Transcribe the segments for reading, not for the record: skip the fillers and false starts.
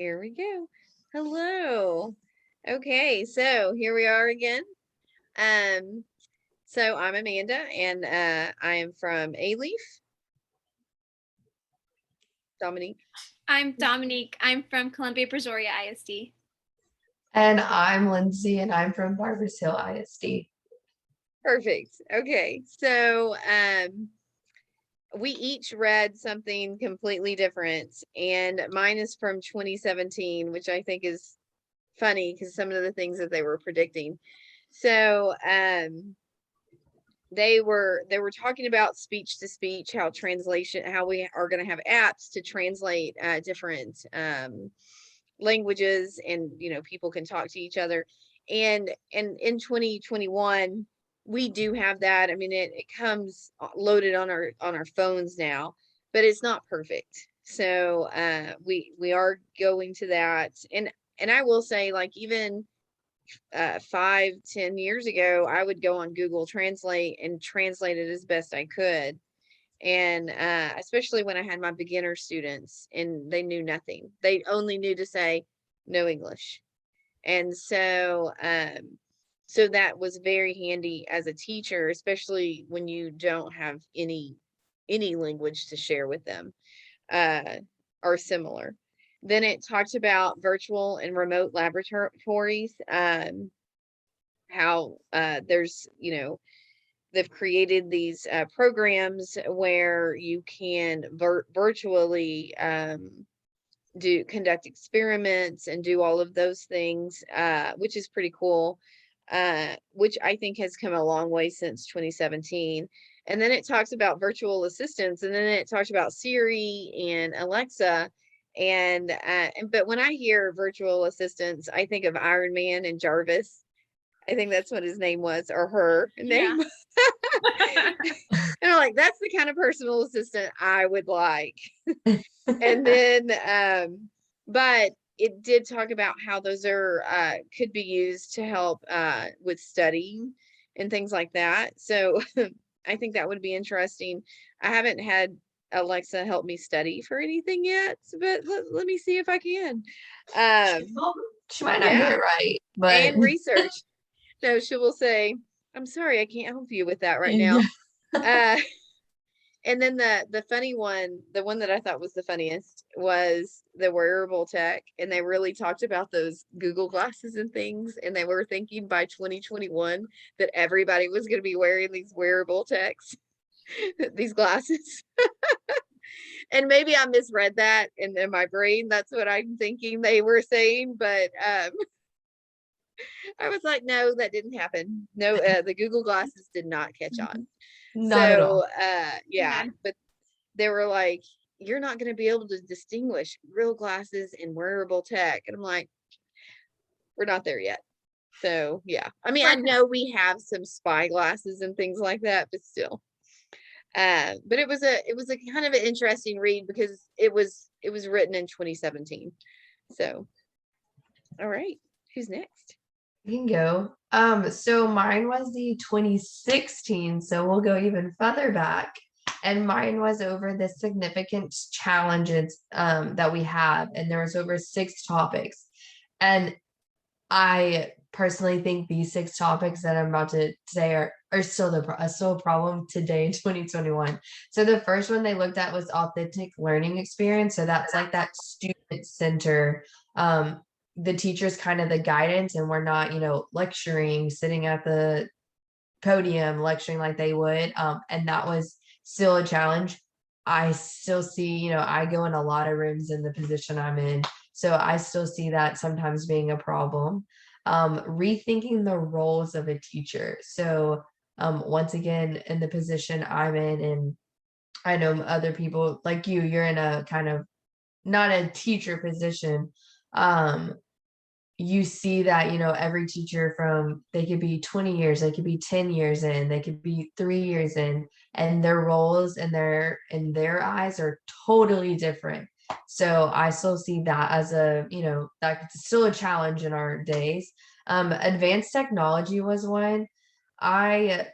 Here we go. Hello. Okay, so here we are again. Um, so I'm Amanda, and I am from A-Leaf. Dominique. I'm Dominique. I'm from Columbia Brazoria ISD. And I'm Lindsay, and I'm from Barbers Hill ISD. Perfect. Okay, so we each read something completely different, and mine is from 2017, which I think is funny because some of the things that they were predicting. So they were talking about speech to speech, how we are going to have apps to translate different languages, and people can talk to each other. And in 2021 we do have that. I mean, it comes loaded on our phones now, but it's not perfect. So we are going to that. And I will say, like, even 5-10 years ago, I would go on Google Translate and translate it as best I could. And especially when I had my beginner students and they knew nothing, they only knew to say no English. And so that was very handy as a teacher, especially when you don't have any language to share with them or similar. Then it talked about virtual and remote laboratories, how there's, they've created these programs where you can virtually conduct experiments and do all of those things, which is pretty cool, which I think has come a long way since 2017. And then it talks about virtual assistants, and then it talks about Siri and Alexa. But when I hear virtual assistants, I think of Iron Man and Jarvis. I think that's what his name was, or her name. Yeah. And I'm like, that's the kind of personal assistant I would like. And then but it did talk about how those are could be used to help with studying and things like that. So I think that would be interesting. I haven't had Alexa help me study for anything yet, but let me see if I can. She might not get it right, but and research. No, she will say, I'm sorry, I can't help you with that right now. And then the funny one, the one that I thought was the funniest, was the wearable tech. And they really talked about those Google glasses and things. And they were thinking by 2021 that everybody was going to be wearing these wearable techs, these glasses. And maybe I misread that, and in my brain, that's what I'm thinking they were saying. But I was like, no, that didn't happen. No, the Google glasses did not catch on. not at all. Yeah, but they were like, you're not going to be able to distinguish real glasses and wearable tech. And I'm like, we're not there yet. So yeah, I mean, I know we have some spy glasses and things like that, but still. But it was a kind of an interesting read because it was written in 2017. So, all right, who's next? You can go. So mine was the 2016, so we'll go even further back. And mine was over the significant challenges that we have, and there was over 6 topics. And I personally think these 6 topics that I'm about to say are still still a problem today in 2021. So the first one they looked at was authentic learning experience. So that's like that student center. The teacher's kind of the guidance, and we're not, lecturing, sitting at the podium lecturing like they would. And that was still a challenge. I still see, I go in a lot of rooms in the position I'm in. So I still see that sometimes being a problem. Rethinking the roles of a teacher. So once again, in the position I'm in, and I know other people like you're in a kind of not a teacher position. You see that, every teacher they could be 20 years, they could be 10 years in, they could be 3 years in, and their roles and in their eyes are totally different. So I still see that as that's still a challenge in our days. Advanced technology was one. I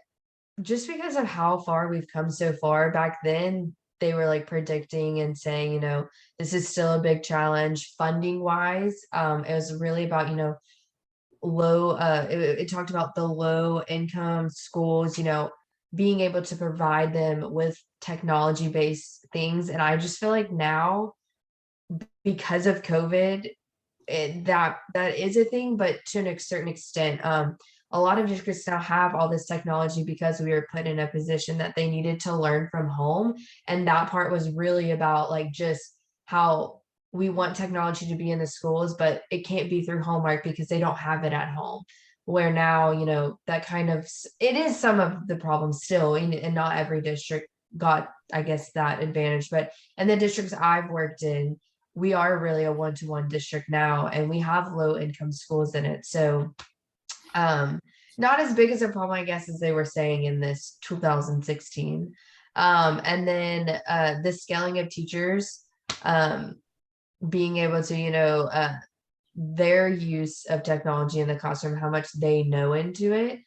just because of how far we've come so far back then, they were like predicting and saying, this is still a big challenge funding wise. It was really about, low it talked about the low income schools, being able to provide them with technology based things. And I just feel like now, because of COVID, that is a thing, but to a certain extent, a lot of districts now have all this technology because we were put in a position that they needed to learn from home. And that part was really about like just how we want technology to be in the schools, but it can't be through homework because they don't have it at home. Where now, that kind of it is some of the problem still, and not every district got, I guess, that advantage. But in the districts I've worked in, we are really a one-to-one district now, and we have low income schools in it. So not as big as a problem, I guess, as they were saying in this 2016. And then the scaling of teachers, being able to, their use of technology in the classroom, how much they know into it.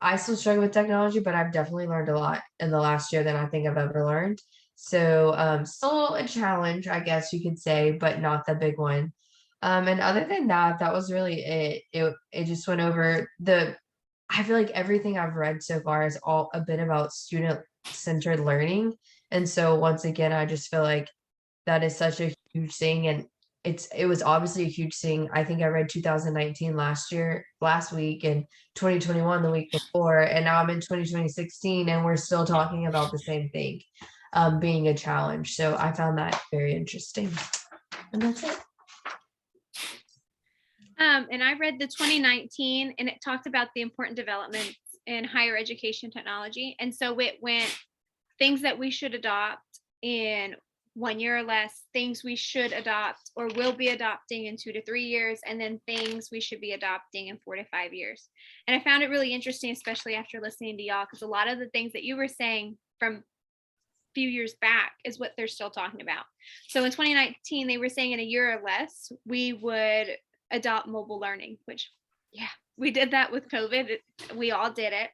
I still struggle with technology, but I've definitely learned a lot in the last year than I think I've ever learned. So still a challenge, I guess you could say, but not the big one. And other than that, that was really it. It just went over I feel like everything I've read so far is all a bit about student-centered learning. And so once again, I just feel like that is such a huge thing. And it was obviously a huge thing. I think I read 2019 last week, and 2021 the week before, and now I'm in 2016 and we're still talking about the same thing, being a challenge. So I found that very interesting. And that's it. And I read the 2019, and it talked about the important developments in higher education technology. And so it went things that we should adopt in 1 year or less, things we should adopt or will be adopting in 2 to 3 years, and then things we should be adopting in 4 to 5 years. And I found it really interesting, especially after listening to y'all, because a lot of the things that you were saying from a few years back is what they're still talking about. So in 2019, they were saying in a year or less, we would adopt mobile learning, which, yeah, we did that with COVID. We all did it.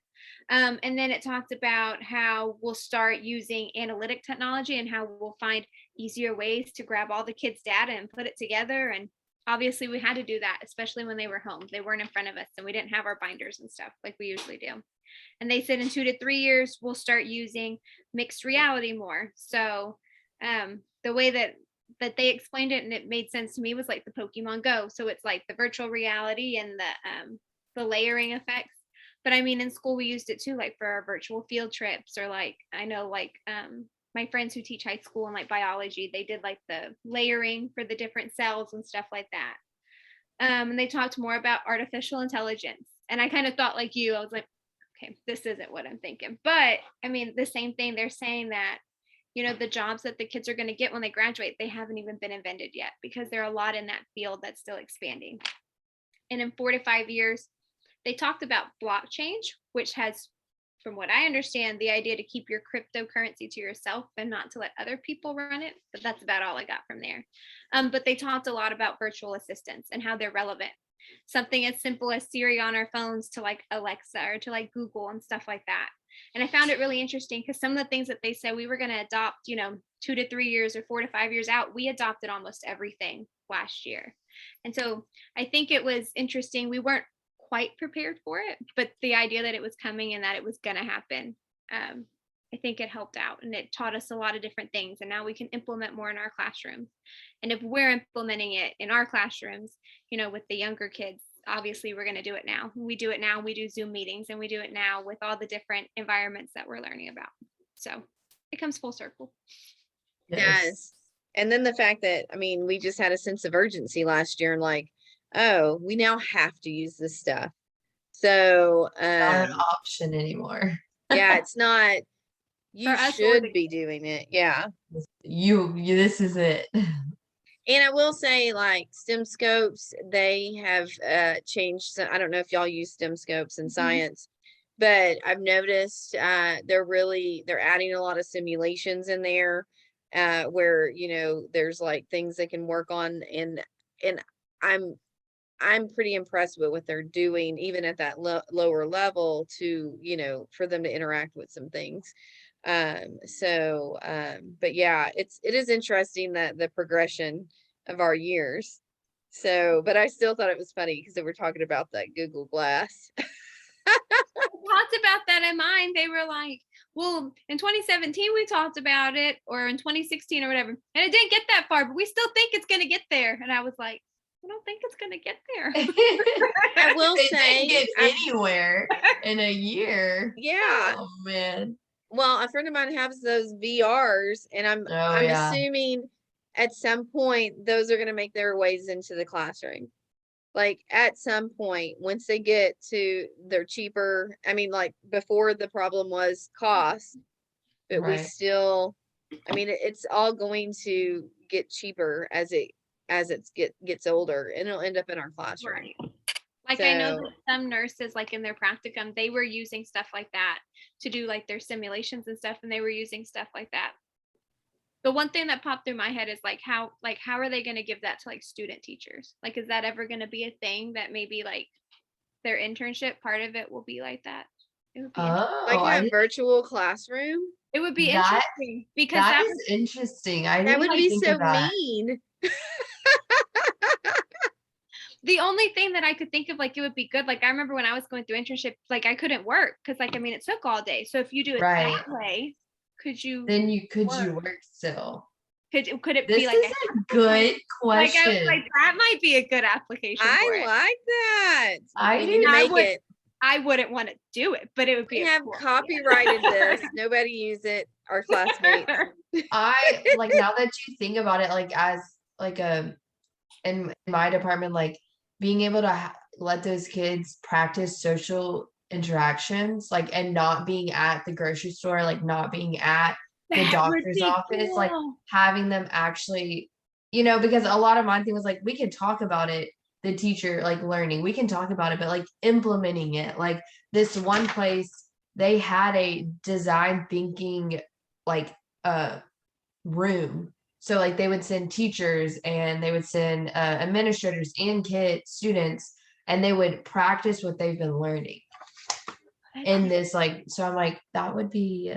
And then it talked about how we'll start using analytic technology and how we'll find easier ways to grab all the kids' data and put it together. And obviously we had to do that, especially when they were home. They weren't in front of us and we didn't have our binders and stuff like we usually do. And they said in 2 to 3 years, we'll start using mixed reality more. So the way that they explained it, and it made sense to me, was like the Pokemon Go. So it's like the virtual reality and the layering effects. But I mean, in school, we used it too, like for our virtual field trips, or like, I know like my friends who teach high school and like biology, they did like the layering for the different cells and stuff like that. And they talked more about artificial intelligence. And I kind of thought like you, I was like, okay, this isn't what I'm thinking. But I mean, the same thing, they're saying that, the jobs that the kids are going to get when they graduate, they haven't even been invented yet, because there are a lot in that field that's still expanding. And in 4 to 5 years, they talked about blockchain, which has, from what I understand, the idea to keep your cryptocurrency to yourself and not to let other people run it. But that's about all I got from there. But they talked a lot about virtual assistants and how they're relevant. Something as simple as Siri on our phones to like Alexa or to like Google and stuff like that. And I found it really interesting because some of the things that they said we were going to adopt, 2 to 3 years or 4 to 5 years out, we adopted almost everything last year. And so I think it was interesting. We weren't quite prepared for it, but the idea that it was coming and that it was going to happen, I think it helped out, and it taught us a lot of different things. And now we can implement more in our classrooms. And if we're implementing it in our classrooms, with the younger kids, obviously we're going to do it now. We do it now. We do Zoom meetings, and we do it now with all the different environments that we're learning about. So it comes full circle. Yes. And then the fact that, I mean, we just had a sense of urgency last year, and like, oh, we now have to use this stuff. So Not an option anymore. yeah, it's not, you For us or should the- be doing it. Yeah. You this is it. And I will say, like, STEM scopes, they have changed. I don't know if y'all use STEM scopes in science, but I've noticed they're adding a lot of simulations in there, where there's like things they can work on, and I'm pretty impressed with what they're doing, even at that lower level, to for them to interact with some things. But yeah, it is interesting that the progression of our years. So, but I still thought it was funny because they were talking about that Google Glass. Talked about that in mine. They were like, well, in 2017 we talked about it, or in 2016 or whatever, and it didn't get that far, but we still think it's gonna get there. And I was like, I don't think it's gonna get there. I will It say, didn't get I'm- anywhere in a year. yeah. Oh man. Well, a friend of mine has those VRs, and I'm Oh yeah. assuming at some point those are going to make their ways into the classroom. Like at some point, once they get to they're cheaper. I mean, like before the problem was cost, but we Right. still, I mean, it's all going to get cheaper as it gets older, and it'll end up in our classroom. Right. Like I know So- that some nurses, like in their practicum, they were using stuff like that to do like their simulations and stuff, and they were using stuff like that. The one thing that popped through my head is like how are they going to give that to like student teachers? Like, is that ever going to be a thing that maybe like their internship part of it will be like that? It would be Oh, Like I a didn't- virtual classroom. it would be that- interesting because that that is interesting. I That didn't would even be think so of that. mean. the only thing that I could think of, like, it would be good. Like, I remember when I was going through internship, like, I couldn't work because, like, I mean, it took all day. So if you do it Right. that way, could you Then you work. work still? could it This be like is a good like I question. was like that might be a good application for I it. like that. I We need do- to I make would- it. I wouldn't want to do it, but it would be We a have cool idea. copyrighted this. Nobody use it. Our classmates. I like now that you think about it, like as like a in my department, like being able to let those kids practice social interactions, like and not being at the grocery store, like not being at the That would doctor's be office, like cool. having them actually, you know, because a lot of my thing was like we can talk about it, the teacher like learning, we can talk about it, but like implementing it, like this one place they had a design thinking like room. So like they would send teachers and they would send administrators and kids, students, and they would practice what they've been learning in this like. So I'm like, that would be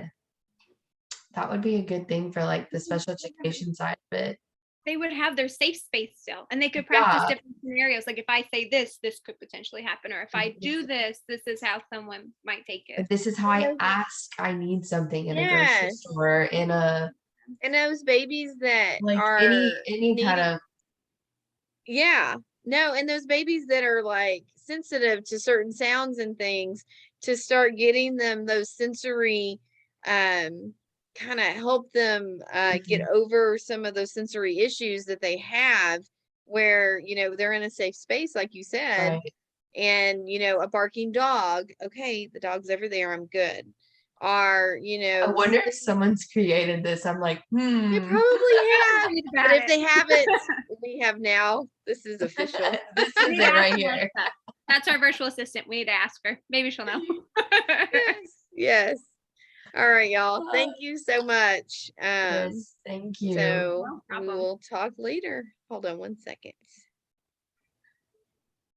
a good thing for like the special education side of it. They would have their safe space still, and they could practice Yeah. different scenarios. Like if I say this could potentially happen, or if I do this is how someone might take But it. this is how I Those- ask. I need something in a grocery Yes. store, in a And those babies that like are any kind needing- of yeah, no, and those babies that are like sensitive to certain sounds and things, to start getting them those sensory kind of help them get over some of those sensory issues that they have, where they're in a safe space like you said. right. And a barking dog, okay, the dog's over there, I'm good. Or I wonder if someone's created this. I'm like, they probably have. Read But about if it. they haven't, we have now. This is official. This We is need it to right ask here. Melissa. That's our virtual assistant. We need to ask her. Maybe she'll know. Yes, yes. All right, y'all. Thank you so much. Yes, thank you. So No we problem. will talk later. Hold on one second.